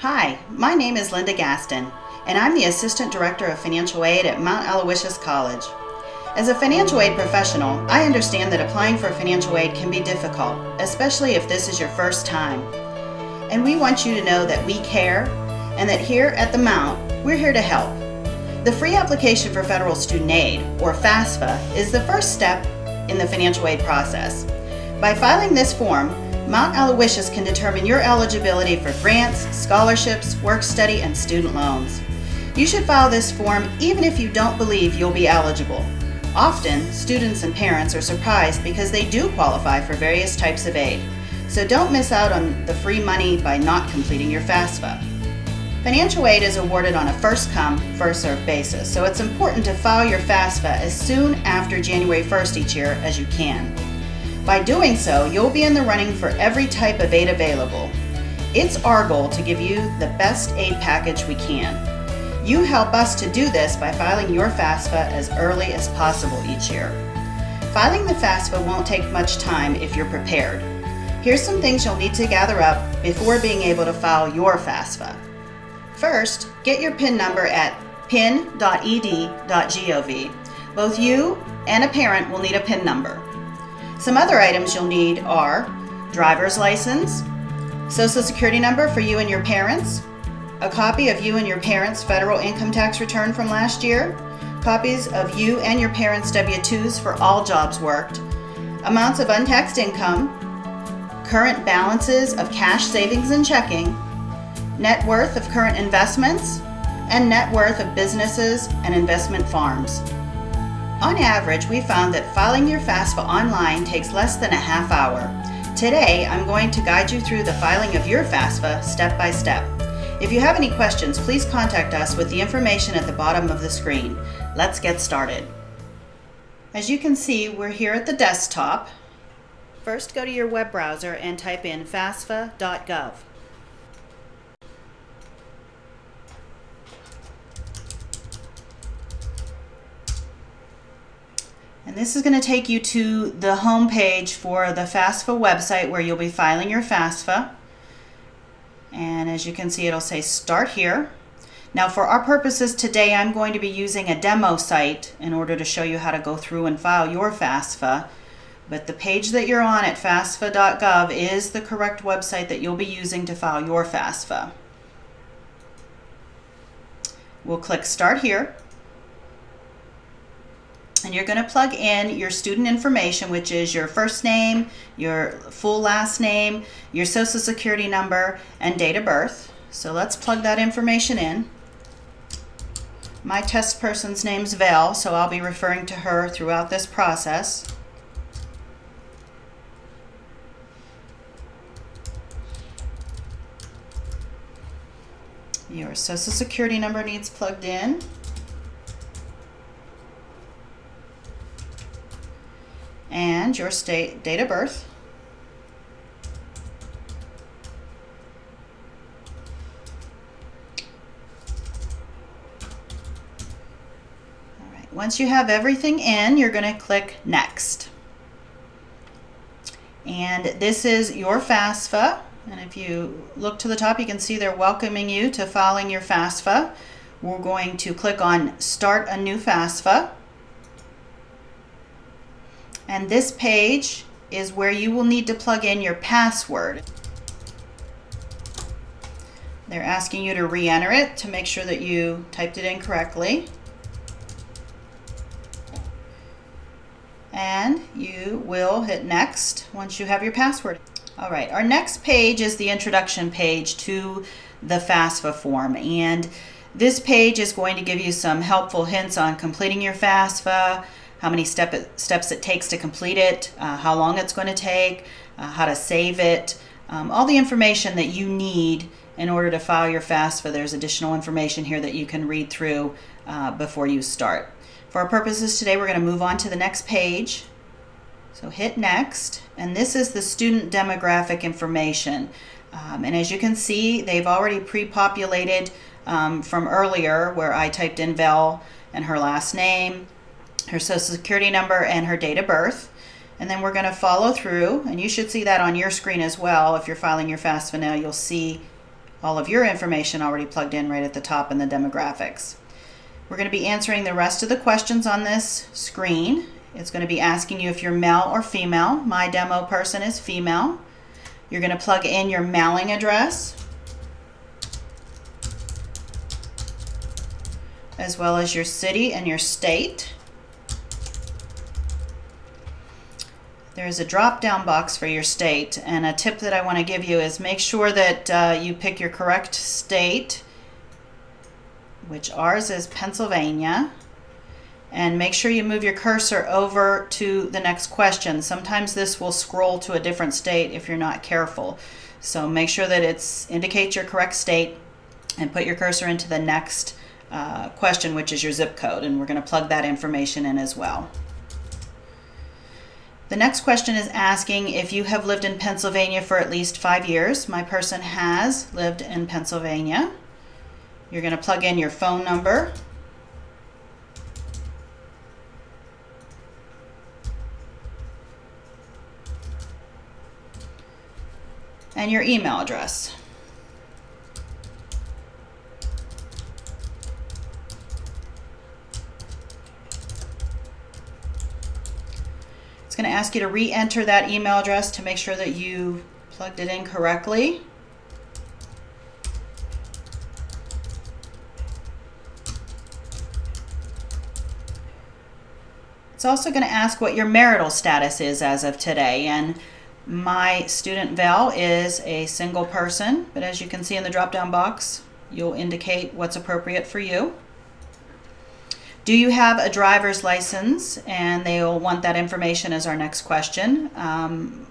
Hi, my name is Linda Gaston, and I'm the Assistant Director of Financial Aid at Mount Aloysius College. As a financial aid professional, I understand that applying for financial aid can be difficult, especially if this is your first time. And we want you to know that we care, and that here at the Mount, we're here to help. The free application for federal student aid, or FAFSA, is the first step in the financial aid process. By filing this form, Mount Aloysius can determine your eligibility for grants, scholarships, work study, and student loans. You should file this form even if you don't believe you'll be eligible. Often, students and parents are surprised because they do qualify for various types of aid. So don't miss out on the free money by not completing your FAFSA. Financial aid is awarded on a first-come, first-served basis, so it's important to file your FAFSA as soon after January 1st each year as you can. By doing so, you'll be in the running for every type of aid available. It's our goal to give you the best aid package we can. You help us to do this by filing your FAFSA as early as possible each year. Filing the FAFSA won't take much time if you're prepared. Here's some things you'll need to gather up before being able to file your FAFSA. First, get your PIN number at pin.ed.gov. Both you and a parent will need a PIN number. Some other items you'll need are driver's license, social security number for you and your parents, a copy of you and your parents' federal income tax return from last year, copies of you and your parents' W-2s for all jobs worked, amounts of untaxed income, current balances of cash savings and checking, net worth of current investments, and net worth of businesses and investment farms. On average, we found that filing your FAFSA online takes less than a half hour. Today, I'm going to guide you through the filing of your FAFSA step by step. If you have any questions, please contact us with the information at the bottom of the screen. Let's get started. As you can see, we're here at the desktop. First, go to your web browser and type in FAFSA.gov. And this is going to take you to the home page for the FAFSA website where you'll be filing your FAFSA. And as you can see, it'll say Start Here. Now for our purposes today, I'm going to be using a demo site in order to show you how to go through and file your FAFSA. But the page that you're on at FAFSA.gov is the correct website that you'll be using to file your FAFSA. We'll click Start Here. And you're going to plug in your student information, which is your first name, your full last name, your social security number, and date of birth. So let's plug that information in. My test person's name's Val, so I'll be referring to her throughout this process. Your social security number needs plugged in. And your date of birth. All right. Once you have everything in, you're going to click Next. And this is your FAFSA. And if you look to the top, you can see they're welcoming you to filing your FAFSA. We're going to click on Start a New FAFSA. And this page is where you will need to plug in your password. They're asking you to re-enter it to make sure that you typed it in correctly. And you will hit Next once you have your password. All right, our next page is the introduction page to the FAFSA form. And this page is going to give you some helpful hints on completing your FAFSA, how many steps it takes to complete it, how long it's going to take, how to save it, all the information that you need in order to file your FAFSA. There's additional information here that you can read through before you start. For our purposes today, we're going to move on to the next page. So hit Next, and this is the student demographic information. And as you can see, they've already pre-populated from earlier where I typed in Val and her last name, her social security number, and her date of birth. And then we're going to follow through, and you should see that on your screen as well. If you're filing your FAFSA now, you'll see all of your information already plugged in right at the top in the demographics. We're going to be answering the rest of the questions on this screen. It's going to be asking you if you're male or female. My demo person is female. You're going to plug in your mailing address, as well as your city and your state. There's a drop-down box for your state, and a tip that I want to give you is make sure that you pick your correct state, which ours is Pennsylvania, and make sure you move your cursor over to the next question. Sometimes this will scroll to a different state if you're not careful. So make sure that it indicates your correct state and put your cursor into the next question, which is your zip code, and we're going to plug that information in as well. The next question is asking if you have lived in Pennsylvania for at least 5 years. My person has lived in Pennsylvania. You're going to plug in your phone number, and your email address. It's going to ask you to re-enter that email address to make sure that you plugged it in correctly. It's also going to ask what your marital status is as of today, and my student Val is a single person, but as you can see in the drop-down box, you'll indicate what's appropriate for you. Do you have a driver's license? And they'll want that information as our next question.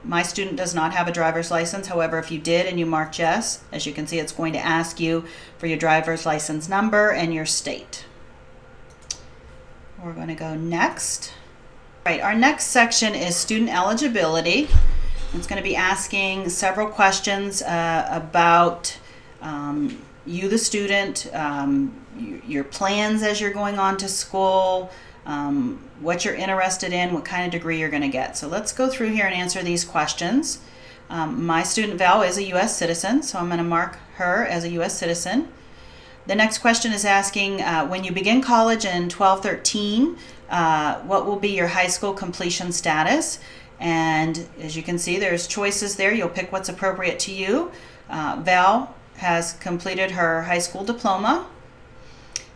My student does not have a driver's license. However, if you did and you marked yes, as you can see, it's going to ask you for your driver's license number and your state. We're going to go next. All right, our next section is student eligibility. It's going to be asking several questions about you, the student, your plans as you're going on to school, what you're interested in, what kind of degree you're going to get. So let's go through here and answer these questions. My student Val is a U.S. citizen, so I'm going to mark her as a U.S. citizen. The next question is asking, when you begin college in 1213, what will be your high school completion status? And as you can see, there's choices there. You'll pick what's appropriate to you. Val has completed her high school diploma.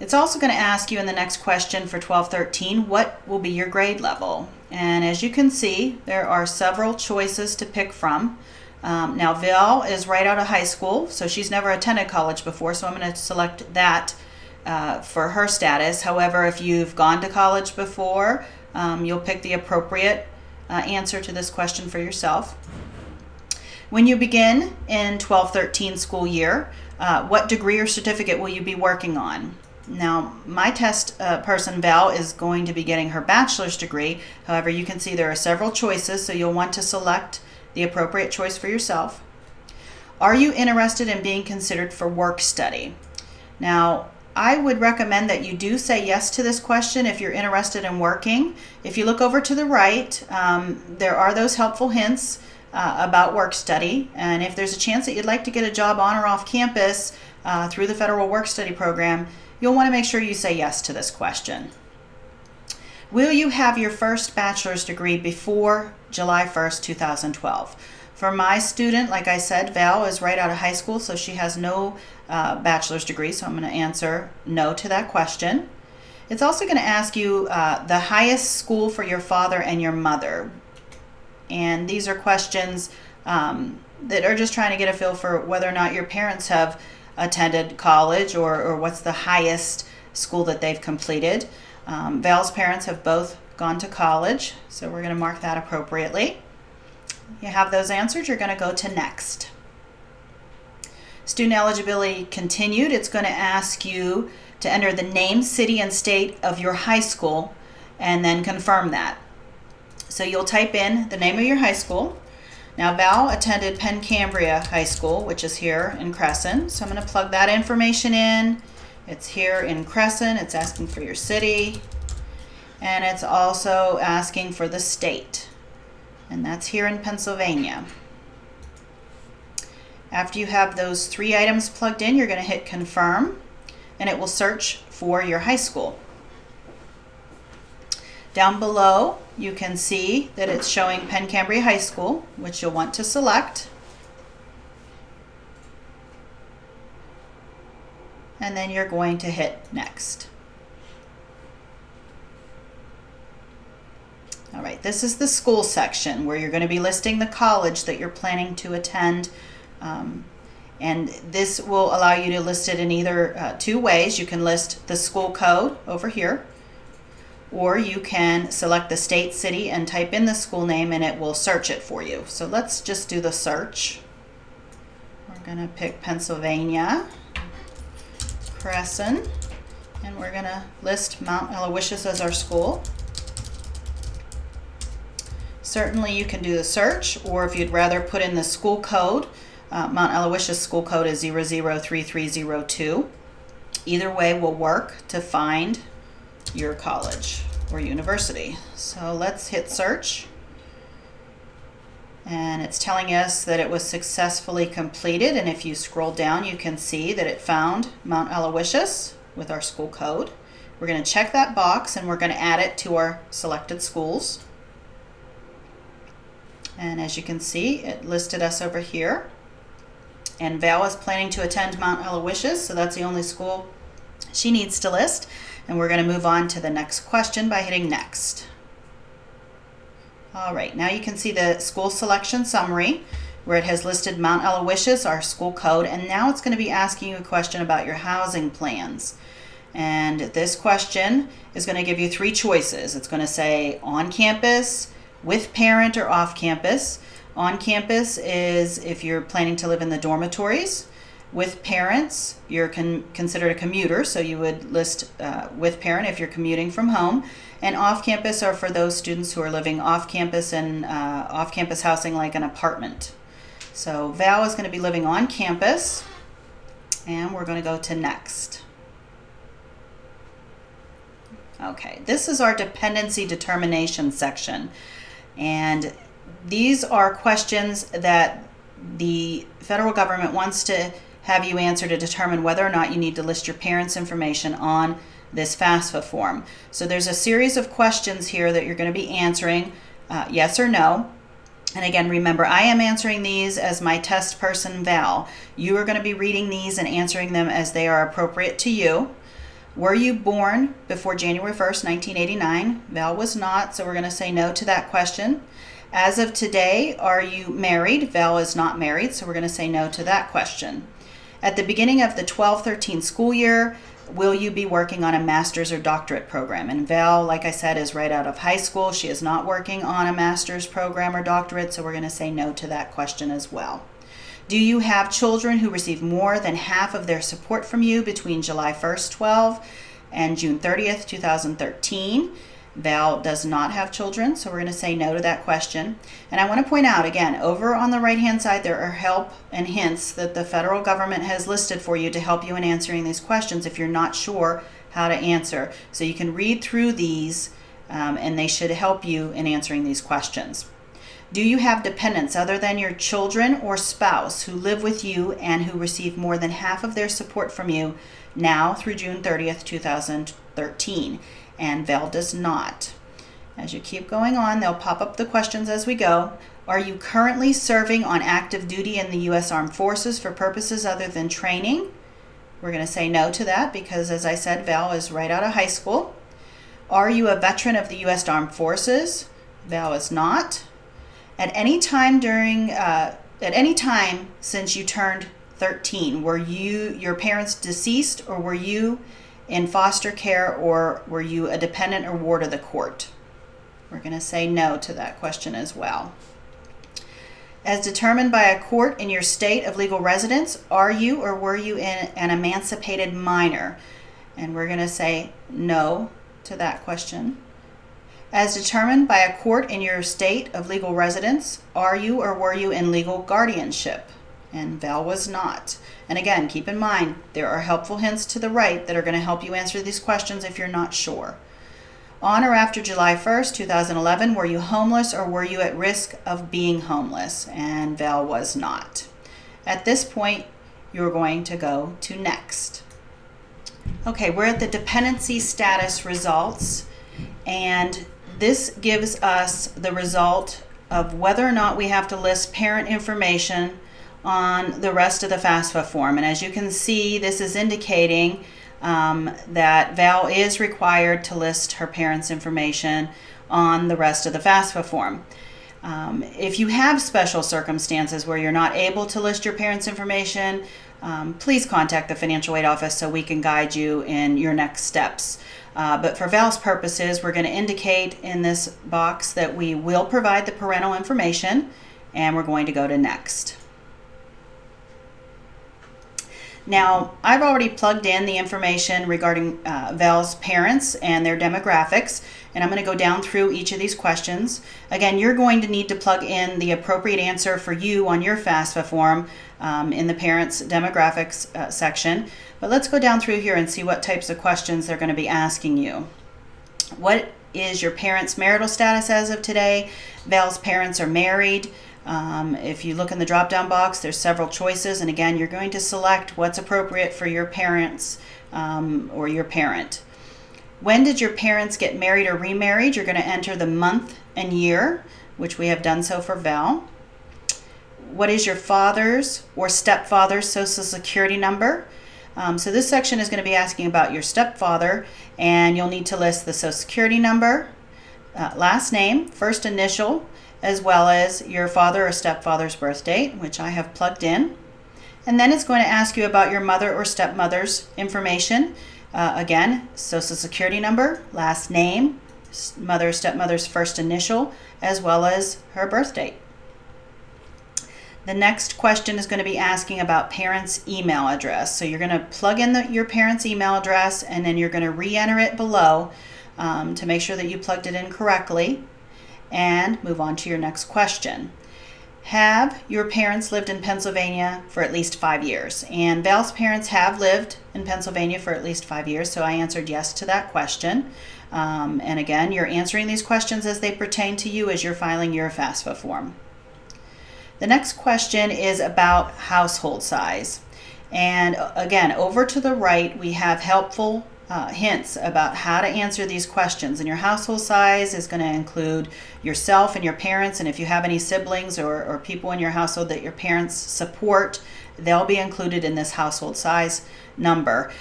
It's also going to ask you in the next question for 1213, what will be your grade level? And as you can see, there are several choices to pick from. Now Val is right out of high school, so she's never attended college before, so I'm going to select that for her status. However, if you've gone to college before, you'll pick the appropriate answer to this question for yourself. When you begin in 1213 school year, what degree or certificate will you be working on? Now, my test person, Val, is going to be getting her bachelor's degree. However, you can see there are several choices, so you'll want to select the appropriate choice for yourself. Are you interested in being considered for work study? Now, I would recommend that you do say yes to this question if you're interested in working. If you look over to the right, there are those helpful hints about work study, and if there's a chance that you'd like to get a job on or off campus through the federal work study program, you'll want to make sure you say yes to this question. Will you have your first bachelor's degree before July 1st, 2012? For my student, like I said, Val is right out of high school, so she has no bachelor's degree, so I'm going to answer no to that question. It's also going to ask you the highest school for your father and your mother. And these are questions that are just trying to get a feel for whether or not your parents have attended college or what's the highest school that they've completed. Val's parents have both gone to college, so we're going to mark that appropriately. You have those answered, you're going to go to next. Student eligibility continued. It's going to ask you to enter the name, city, and state of your high school and then confirm that. So you'll type in the name of your high school. Now Val attended Penn Cambria High School, which is here in Crescent. So I'm going to plug that information in. It's here in Crescent. It's asking for your city. And it's also asking for the state. And that's here in Pennsylvania. After you have those 3 items plugged in, you're going to hit confirm, and it will search for your high school. Down below, you can see that it's showing Penn Cambria High School, which you'll want to select. And then you're going to hit next. All right, this is the school section where you're going to be listing the college that you're planning to attend. And this will allow you to list it in either 2 ways. You can list the school code over here, or you can select the state, city, and type in the school name and it will search it for you. So let's just do the search. We're going to pick Pennsylvania, Crescent, and we're going to list Mount Aloysius as our school. Certainly you can do the search, or if you'd rather put in the school code, Mount Aloysius school code is 003302. Either way will work to find your college or university. So let's hit search. And it's telling us that it was successfully completed, and if you scroll down you can see that it found Mount Aloysius with our school code. We're going to check that box and we're going to add it to our selected schools. And as you can see, it listed us over here. And Val is planning to attend Mount Aloysius, so that's the only school she needs to list. And we're going to move on to the next question by hitting next. All right, now you can see the school selection summary where it has listed Mount Aloysius, our school code, and now it's going to be asking you a question about your housing plans. And this question is going to give you 3 choices. It's going to say on campus, with parent, or off campus. On campus is if you're planning to live in the dormitories. With parents, you're considered a commuter, so you would list with parent if you're commuting from home. And off campus are for those students who are living off campus and off campus housing like an apartment. So Val is going to be living on campus, and we're going to go to next. Okay, this is our dependency determination section. And these are questions that the federal government wants to have you answer to determine whether or not you need to list your parents' information on this FAFSA form. So there's a series of questions here that you're going to be answering, yes or no. And again, remember, I am answering these as my test person, Val. You are going to be reading these and answering them as they are appropriate to you. Were you born before January 1st, 1989? Val was not, so we're going to say no to that question. As of today, are you married? Val is not married, so we're going to say no to that question. At the beginning of the 12-13 school year, will you be working on a master's or doctorate program? And Val, like I said, is right out of high school. She is not working on a master's program or doctorate, so we're going to say no to that question as well. Do you have children who receive more than half of their support from you between July 1st, 12 and June 30th, 2013? Val does not have children, so we're going to say no to that question. And I want to point out, again, over on the right-hand side, there are help and hints that the federal government has listed for you to help you in answering these questions if you're not sure how to answer. So you can read through these, and they should help you in answering these questions. Do you have dependents other than your children or spouse who live with you and who receive more than half of their support from you now through June 30th, 2013? And Val does not. As you keep going on, they'll pop up the questions as we go. Are you currently serving on active duty in the U.S. Armed Forces for purposes other than training? We're going to say no to that because, as I said, Val is right out of high school. Are you a veteran of the U.S. Armed Forces? Val is not. At any time since you turned 13, were your parents deceased, or were you in foster care, or were you a dependent or ward of the court? We're going to say no to that question as well. As determined by a court in your state of legal residence, are you or were you an emancipated minor? And we're going to say no to that question. As determined by a court in your state of legal residence, are you or were you in legal guardianship? And Val was not. And again, keep in mind, there are helpful hints to the right that are going to help you answer these questions if you're not sure. On or after July 1st, 2011, were you homeless or were you at risk of being homeless? And Val was not. At this point, you're going to go to Next. Okay, we're at the dependency status results, and this gives us the result of whether or not we have to list parent information on the rest of the FAFSA form. And as you can see, this is indicating that Val is required to list her parents' information on the rest of the FAFSA form. If you have special circumstances where you're not able to list your parents' information, please contact the financial aid office so we can guide you in your next steps. But for Val's purposes, we're going to indicate in this box that we will provide the parental information, and we're going to go to Next. Now, I've already plugged in the information regarding Val's parents and their demographics, and I'm going to go down through each of these questions. Again, you're going to need to plug in the appropriate answer for you on your FAFSA form in the parents' demographics section. But let's go down through here and see what types of questions they're going to be asking you. What is your parents' marital status as of today? Val's parents are married. If you look in the drop-down box, there's several choices, and again, you're going to select what's appropriate for your parents or your parent. When did your parents get married or remarried? You're going to enter the month and year, which we have done so for Val. What is your father's or stepfather's social security number? So this section is going to be asking about your stepfather, and you'll need to list the social security number, last name, first initial, as well as your father or stepfather's birth date, which I have plugged in. And then it's going to ask you about your mother or stepmother's information. Again, social security number, last name, mother or stepmother's first initial, as well as her birth date. The next question is going to be asking about parents' email address. So you're going to plug in your parents' email address, and then you're going to re-enter it below to make sure that you plugged it in correctly, and move on to your next question. Have your parents lived in Pennsylvania for at least 5 years? And Val's parents have lived in Pennsylvania for at least 5 years, so I answered yes to that question. And again, you're answering these questions as they pertain to you as you're filing your FAFSA form. The next question is about household size. And again, over to the right, we have helpful hints about how to answer these questions. And your household size is going to include yourself and your parents, and if you have any siblings or people in your household that your parents support, they'll be included in this household size number.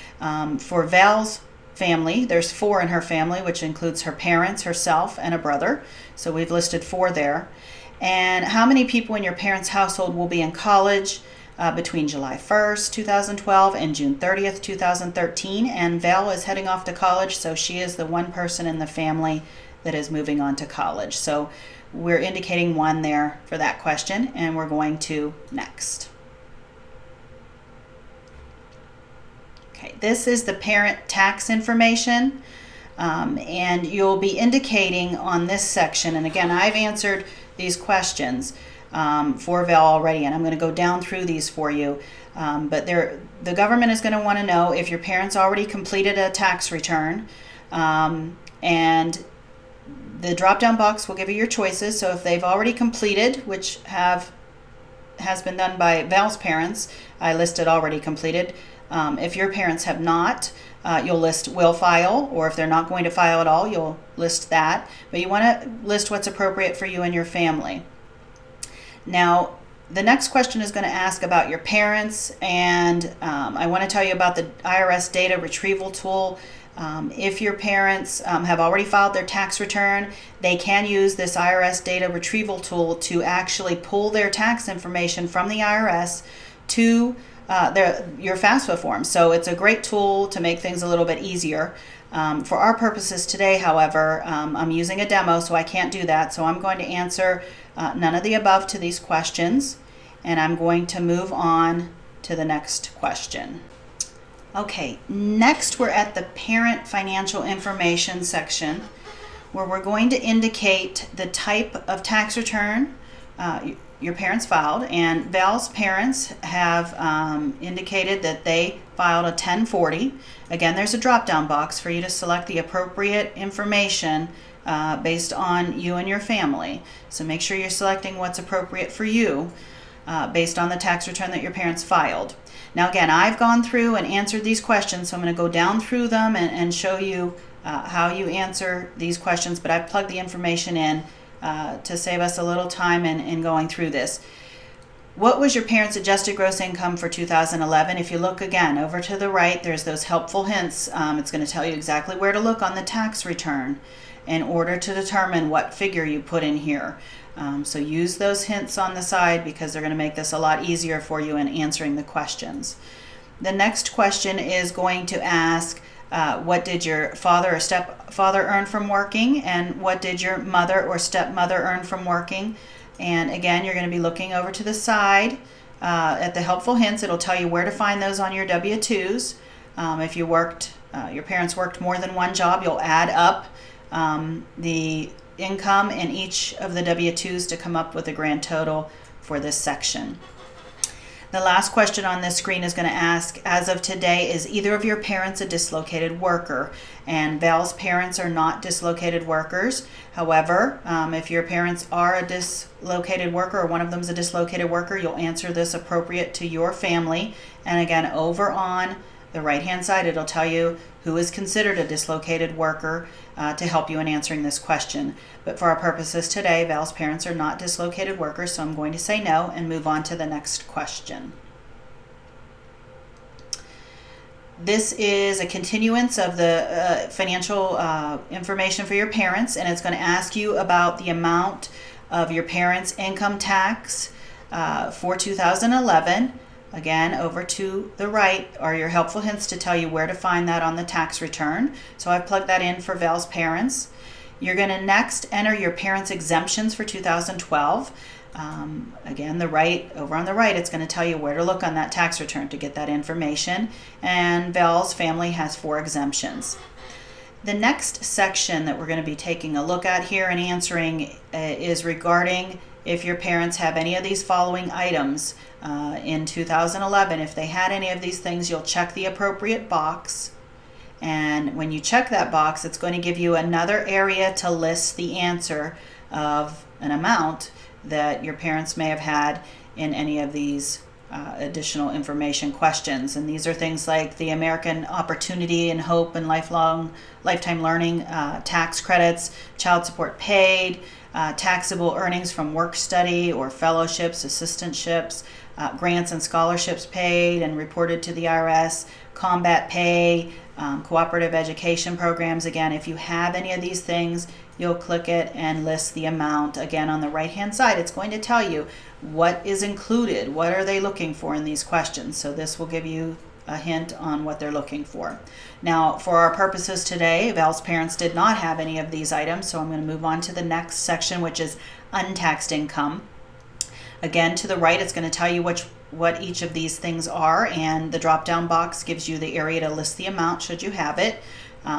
For Val's family, there's 4 in her family, which includes her parents, herself, and a brother. So we've listed 4 there. And how many people in your parents' household will be in college between July 1st, 2012 and June 30th, 2013. And Val is heading off to college, so she is the one person in the family that is moving on to college. So we're indicating 1 there for that question, and we're going to Next. Okay, this is the parent tax information, and you'll be indicating on this section, and again, I've answered these questions for Val already, and I'm going to go down through these for you. But the government is going to want to know if your parents already completed a tax return, and the drop-down box will give you your choices. So if they've already completed, which has been done by Val's parents, I listed already completed. If your parents have not, you'll list will file, or if they're not going to file at all, you'll list that. But you want to list what's appropriate for you and your family. Now, the next question is going to ask about your parents, and I want to tell you about the IRS data retrieval tool. If your parents have already filed their tax return, they can use this IRS data retrieval tool to actually pull their tax information from the IRS to your FAFSA form. So it's a great tool to make things a little bit easier. For our purposes today, however, I'm using a demo, so I can't do that. So I'm going to answer none of the above to these questions, and I'm going to move on to the next question. Okay, next we're at the parent financial information section, where we're going to indicate the type of tax return your parents filed, and Val's parents have indicated that they filed a 1040. Again, there's a drop-down box for you to select the appropriate information based on you and your family. So make sure you're selecting what's appropriate for you. based on the tax return that your parents filed. Now again, I've gone through and answered these questions, so I'm going to go down through them and show you how you answer these questions, but I've plugged the information in to save us a little time in going through this. What was your parents' adjusted gross income for 2011? If you look again over to the right, there's those helpful hints. It's going to tell you exactly where to look on the tax return in order to determine what figure you put in here. So use those hints on the side because they're going to make this a lot easier for you in answering the questions. The next question is going to ask, what did your father or stepfather earn from working, and what did your mother or stepmother earn from working? And again, you're going to be looking over to the side at the helpful hints. It'll tell you where to find those on your W-2s. If you worked, your parents worked more than one job, you'll add up the income in each of the W-2s to come up with a grand total for this section. The last question on this screen is going to ask, as of today, is either of your parents a dislocated worker? And Val's parents are not dislocated workers. However, if your parents are a dislocated worker or one of them is a dislocated worker, you'll answer this appropriate to your family. And again, over on the right-hand side, it'll tell you who is considered a dislocated worker to help you in answering this question. But for our purposes today, Val's parents are not dislocated workers, so I'm going to say no and move on to the next question. This is a continuance of the financial information for your parents, and it's going to ask you about the amount of your parents' income tax for 2011. Again, over to the right are your helpful hints to tell you where to find that on the tax return. So I've plugged that in for Val's parents. You're going to next enter your parents' exemptions for 2012. Again, over on the right, it's going to tell you where to look on that tax return to get that information. And Val's family has 4 exemptions. The next section that we're going to be taking a look at here and answering is regarding if your parents have any of these following items in 2011. If they had any of these things, you'll check the appropriate box. And when you check that box, it's going to give you another area to list the answer of an amount that your parents may have had in any of these additional information questions. And these are things like the American Opportunity and Hope and Lifetime Learning tax credits, child support paid, taxable earnings from work study or fellowships, assistantships, grants and scholarships paid and reported to the IRS, combat pay, cooperative education programs. Again, if you have any of these things, you'll click it and list the amount. Again, on the right-hand side, it's going to tell you what is included, what are they looking for in these questions. So this will give you a hint on what they're looking for. Now, for our purposes today, Val's parents did not have any of these items, so I'm going to move on to the next section, which is untaxed income. Again, to the right, it's going to tell you what each of these things are, and the drop-down box gives you the area to list the amount should you have it.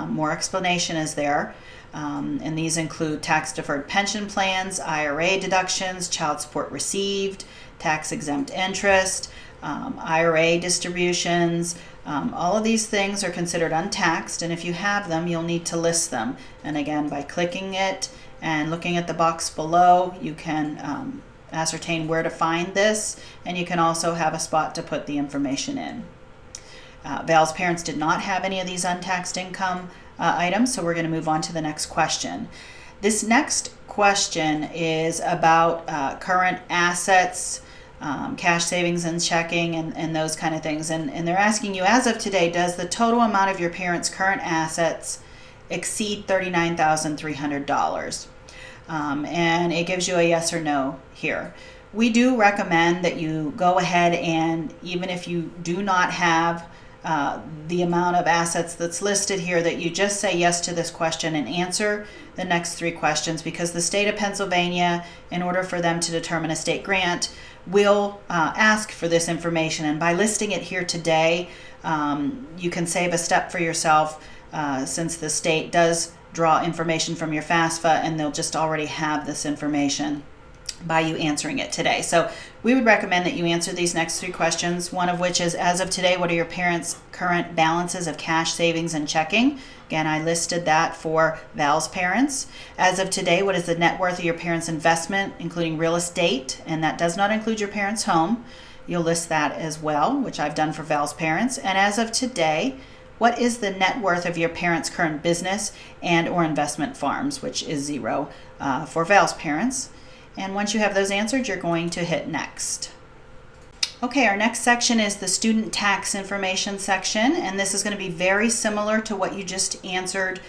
More explanation is there. And these include tax-deferred pension plans, IRA deductions, child support received, tax-exempt interest, IRA distributions. All of these things are considered untaxed, and if you have them, you'll need to list them. And again, by clicking it and looking at the box below, you can ascertain where to find this, and you can also have a spot to put the information in. Val's parents did not have any of these untaxed income items, so we're going to move on to the next question. This next question is about current assets, cash savings and checking, and those kind of things. And they're asking you, as of today, does the total amount of your parents' current assets exceed $39,300? And it gives you a yes or no here. We do recommend that you go ahead and, even if you do not have the amount of assets that's listed here, that you just say yes to this question and answer the next 3 questions, because the state of Pennsylvania, in order for them to determine a state grant, will ask for this information. And by listing it here today, you can save a step for yourself, since the state does draw information from your FAFSA, and they'll just already have this information. by you answering it today. So we would recommend that you answer these next 3 questions, one of which is, as of today, what are your parents' current balances of cash, savings, and checking? Again, I listed that for Val's parents. As of today, what is the net worth of your parents' investment, including real estate? And that does not include your parents' home. You'll list that as well, which I've done for Val's parents. And as of today, what is the net worth of your parents' current business and or investment farms, which is 0 for Val's parents. And once you have those answered, you're going to hit next. Okay, our next section is the student tax information section, and this is going to be very similar to what you just answered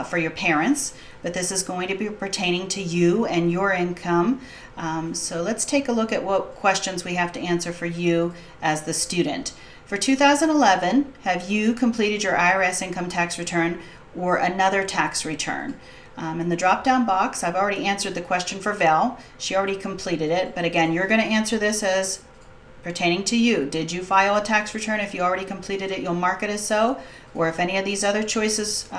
for your parents, but this is going to be pertaining to you and your income. So let's take a look at what questions we have to answer for you as the student. For 2011, have you completed your IRS income tax return or another tax return? In the drop-down box, I've already answered the question for Val. She already completed it, but again, you're going to answer this as pertaining to you. Did you file a tax return? If you already completed it, you'll mark it as so, or if any of these other choices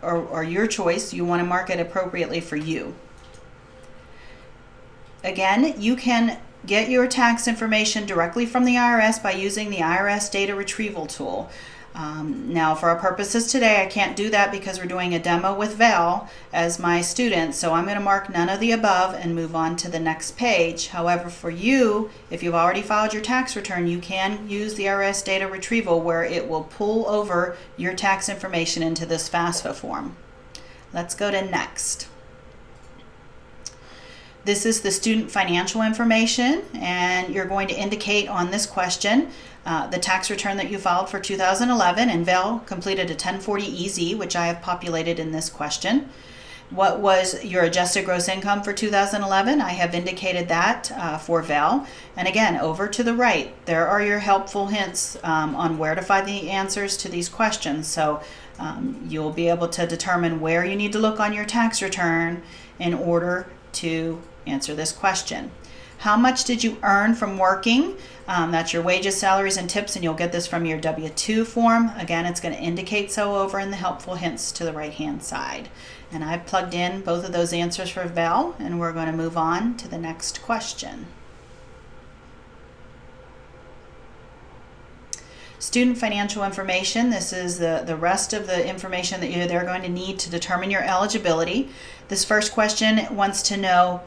are your choice, you want to mark it appropriately for you. Again, you can get your tax information directly from the IRS by using the IRS data retrieval tool. Now, for our purposes today, I can't do that because we're doing a demo with Val as my student, so I'm going to mark none of the above and move on to the next page. However, for you, if you've already filed your tax return, you can use the IRS data retrieval where it will pull over your tax information into this FAFSA form. Let's go to next. This is the student financial information, and you're going to indicate on this question the tax return that you filed for 2011, and Val completed a 1040 EZ, which I have populated in this question. What was your adjusted gross income for 2011? I have indicated that for Val. And again, over to the right, there are your helpful hints on where to find the answers to these questions. So you'll be able to determine where you need to look on your tax return in order to answer this question. How much did you earn from working? That's your wages, salaries, and tips, and you'll get this from your W-2 form. Again, it's going to indicate so over in the helpful hints to the right-hand side. And I've plugged in both of those answers for Val, and we're going to move on to the next question. Student financial information. This is the rest of the information that they're going to need to determine your eligibility. This first question wants to know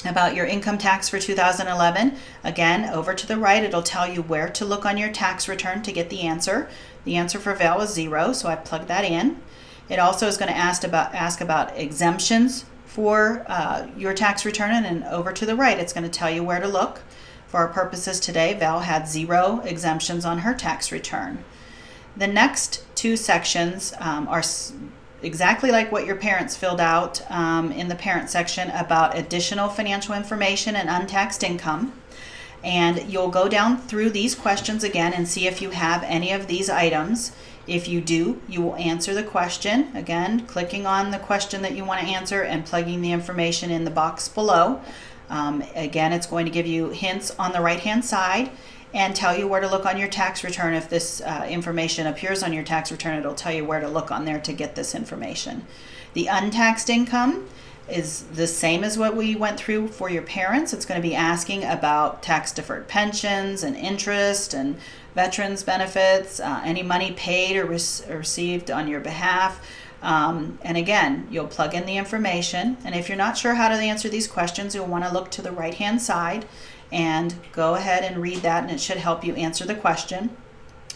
about your income tax for 2011. Again, over to the right, it'll tell you where to look on your tax return to get the answer. The answer for Val was 0, so I plugged that in. It also is going to ask about exemptions for your tax return, and over to the right, it's going to tell you where to look. For our purposes today, Val had 0 exemptions on her tax return. The next 2 sections are exactly like what your parents filled out in the parent section about additional financial information and untaxed income. And you'll go down through these questions again and see if you have any of these items. If you do, you will answer the question. Again, clicking on the question that you want to answer and plugging the information in the box below. Again, it's going to give you hints on the right-hand side and tell you where to look on your tax return. If this information appears on your tax return, it'll tell you where to look on there to get this information. The untaxed income is the same as what we went through for your parents. It's going to be asking about tax-deferred pensions and interest and veterans benefits, any money paid or received on your behalf. And again, you'll plug in the information. And if you're not sure how to answer these questions, you'll want to look to the right-hand side and go ahead and read that, and it should help you answer the question.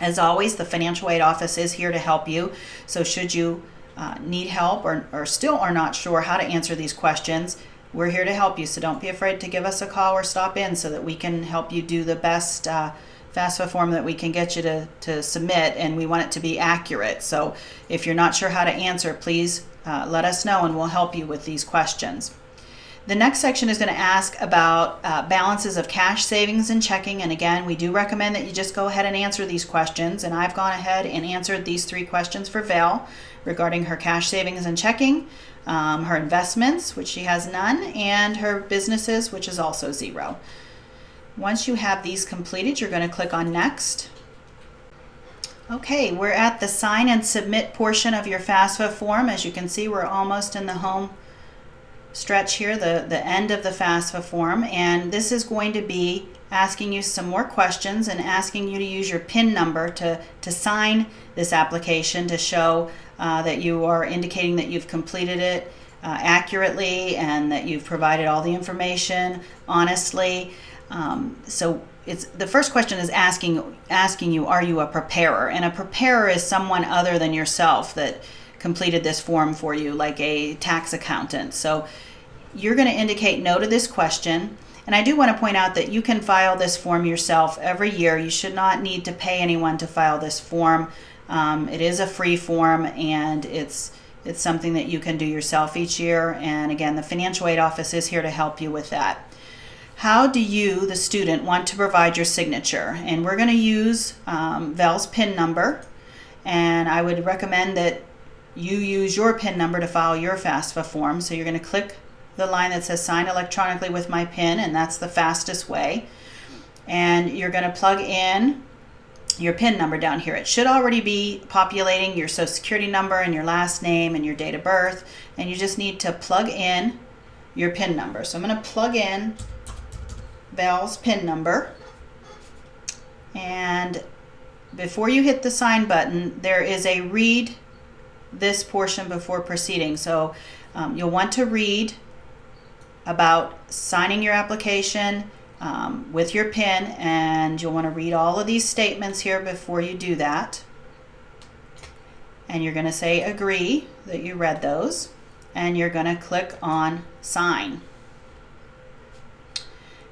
As always, the financial aid office is here to help you. So should you need help or still are not sure how to answer these questions, we're here to help you. So don't be afraid to give us a call or stop in so that we can help you do the best FAFSA form that we can get you to submit, and we want it to be accurate. So if you're not sure how to answer, please let us know and we'll help you with these questions. The next section is going to ask about balances of cash, savings, and checking. And again, we do recommend that you just go ahead and answer these questions. And I've gone ahead and answered these 3 questions for Val regarding her cash, savings, and checking, her investments, which she has none, and her businesses, which is also 0. Once you have these completed, you're going to click on Next. Okay, we're at the Sign and Submit portion of your FAFSA form. As you can see, we're almost in the home stretch here, the end of the FAFSA form, and this is going to be asking you some more questions and asking you to use your PIN number to sign this application to show that you are indicating that you've completed it accurately and that you've provided all the information honestly. So the first question is asking you, are you a preparer? And a preparer is someone other than yourself that completed this form for you, like a tax accountant. So you're going to indicate no to this question. And I do want to point out that you can file this form yourself every year. You should not need to pay anyone to file this form. It is a free form, and it's something that you can do yourself each year. And again, the financial aid office is here to help you with that. How do you, the student, want to provide your signature? And we're going to use Val's PIN number, and I would recommend that you use your PIN number to file your FAFSA form. So you're going to click the line that says sign electronically with my PIN, and that's the fastest way. And you're going to plug in your PIN number down here. It should already be populating your social security number and your last name and your date of birth, and you just need to plug in your PIN number. So I'm going to plug in Val's PIN number, and before you hit the sign button, there is a read this portion before proceeding. So you'll want to read about signing your application with your PIN, and you'll want to read all of these statements here before you do that. And you're going to say agree that you read those, and you're going to click on sign.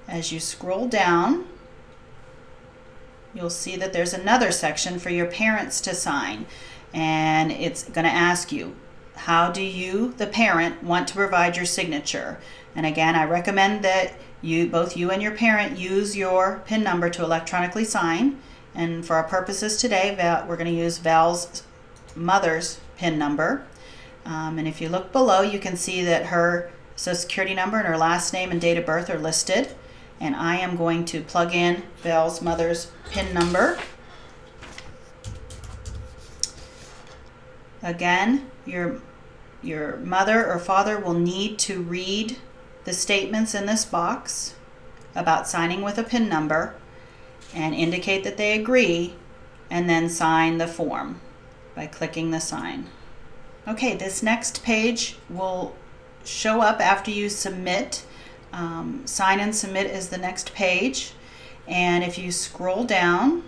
As you scroll down, you'll see that there's another section for your parents to sign, and it's going to ask you, how do you, the parent, want to provide your signature? And again, I recommend that both you and your parent use your PIN number to electronically sign. And for our purposes today, we're going to use Val's mother's PIN number. And if you look below, you can see that her social security number and her last name and date of birth are listed. And I am going to plug in Val's mother's PIN number. Again, your mother or father will need to read the statements in this box about signing with a PIN number and indicate that they agree, and then sign the form by clicking the sign. Okay, this next page will show up after you submit. Sign and submit is the next page, and if you scroll down,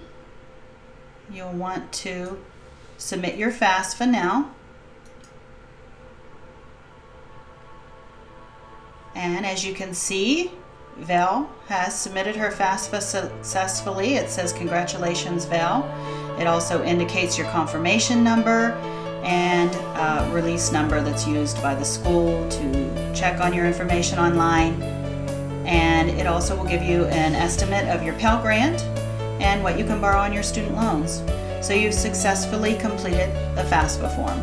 you'll want to submit your FAFSA now. And as you can see, Val has submitted her FAFSA successfully. It says congratulations, Val. It also indicates your confirmation number and release number that's used by the school to check on your information online. And it also will give you an estimate of your Pell Grant and what you can borrow on your student loans. So you've successfully completed the FAFSA form.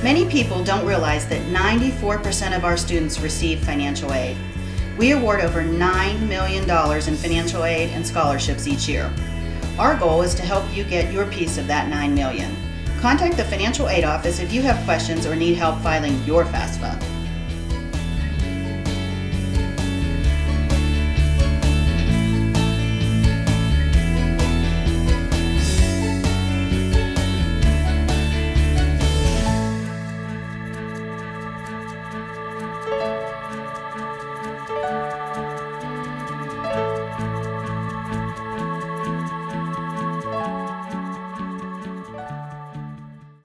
Many people don't realize that 94% of our students receive financial aid. We award over $9 million in financial aid and scholarships each year. Our goal is to help you get your piece of that $9 million. Contact the Financial Aid Office if you have questions or need help filing your FAFSA.